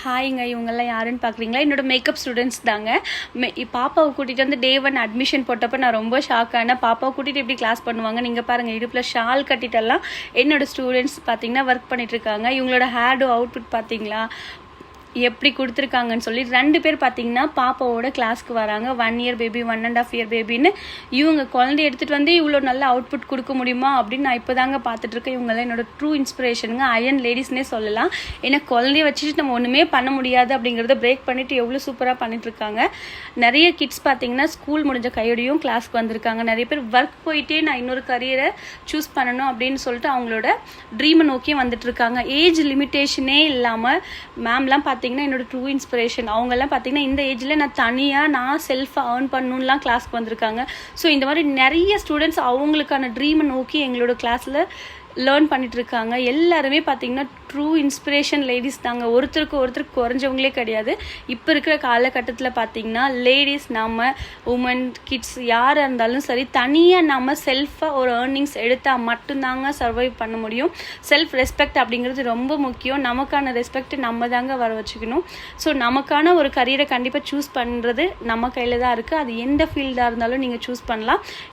ஹாய்ங்க. இவங்கெல்லாம் யாருன்னு பார்க்குறீங்களா? என்னோட மேக்கப் ஸ்டூடெண்ட்ஸ் தாங்க. பாப்பாவை கூட்டிகிட்டு வந்து டே 1 அட்மிஷன் போட்டப்போ நான் ரொம்ப ஷாக் ஆனேன். பாப்பாவை கூட்டிகிட்டு எப்படி கிளாஸ் பண்ணுவாங்க? நீங்கள் பாருங்கள், இடுப்பில் ஷால் கட்டிட்டெல்லாம் என்னோட ஸ்டூடெண்ட்ஸ் பார்த்தீங்கன்னா ஒர்க் பண்ணிகிட்ருக்காங்க. இவங்களோட ஹேர் அவுட்புட் பார்த்தீங்களா எப்படி கொடுத்துருக்காங்கன்னு சொல்லி 2 பேர் பார்த்தீங்கன்னா பாப்பாவோட கிளாஸ்க்கு வராங்க. 1 இயர் பேபி, 1.5 இயர் பேபின்னு. இவங்க குழந்தைய எடுத்துகிட்டு வந்து இவ்வளோ நல்ல அவுட்புட் கொடுக்க முடியுமா அப்படின்னு நான் இப்போ தாங்க பார்த்துட்ருக்கேன். இவங்கெல்லாம் என்னோட ட்ரூ இன்ஸ்பிரேஷனுங்க. அயன் லேடிஸ்னே சொல்லலாம். ஏன்னா குழந்தைய வச்சுட்டு நம்ம ஒன்றுமே பண்ண முடியாது அப்படிங்கிறத பிரேக் பண்ணிவிட்டு எவ்வளோ சூப்பராக பண்ணிகிட்ருக்காங்க. நிறைய கிட்ஸ் பார்த்தீங்கன்னா ஸ்கூல் முடிஞ்ச கையோடையும் கிளாஸ்க்கு வந்திருக்காங்க. நிறைய பேர் ஒர்க் போயிட்டே நான் இன்னொரு கரியரை சூஸ் பண்ணணும் அப்படின்னு சொல்லிட்டு அவங்களோட ட்ரீமை நோக்கியும் வந்துட்டுருக்காங்க. ஏஜ் லிமிட்டேஷனே இல்லாமல் மேம்லாம் பார்த்தீங்கன்னா என்னோட ட்ரூ இன்ஸ்பிரேஷன். அவங்கெல்லாம் பார்த்தீங்கன்னா இந்த ஏஜில் நான் செல்ஃபாக ஏர்ன் பண்ணணும்லாம் கிளாஸ்க்கு வந்திருக்காங்க. ஸோ இந்த மாதிரி நிறைய ஸ்டூடெண்ட்ஸ் அவங்களுக்கான ட்ரீமை நோக்கி எங்களோட கிளாஸில் லேர்ன் பண்ணிகிட்ருக்காங்க. எல்லாருமே பார்த்தீங்கன்னா ட்ரூ இன்ஸ்பிரேஷன் லேடிஸ் தாங்க. ஒருத்தருக்கு குறைஞ்சவங்களே கிடையாது. இப்போ இருக்கிற காலகட்டத்தில் பார்த்தீங்கன்னா லேடிஸ், நம்ம உமன், கிட்ஸ் யாராக இருந்தாலும் சரி, தனியாக நம்ம செல்ஃபாக ஒரு ஏர்னிங்ஸ் எடுத்தால் மட்டும்தாங்க சர்வைவ் பண்ண முடியும். செல்ஃப் ரெஸ்பெக்ட் அப்படிங்கிறது ரொம்ப முக்கியம். நமக்கான ரெஸ்பெக்ட் நம்ம தாங்க வர வச்சுக்கணும். ஸோ நமக்கான ஒரு கரியரை கண்டிப்பாக சூஸ் பண்ணுறது நம்ம கையில் தான் இருக்குது. அது எந்த ஃபீல்டாக இருந்தாலும் நீங்கள் சூஸ் பண்ணலாம்.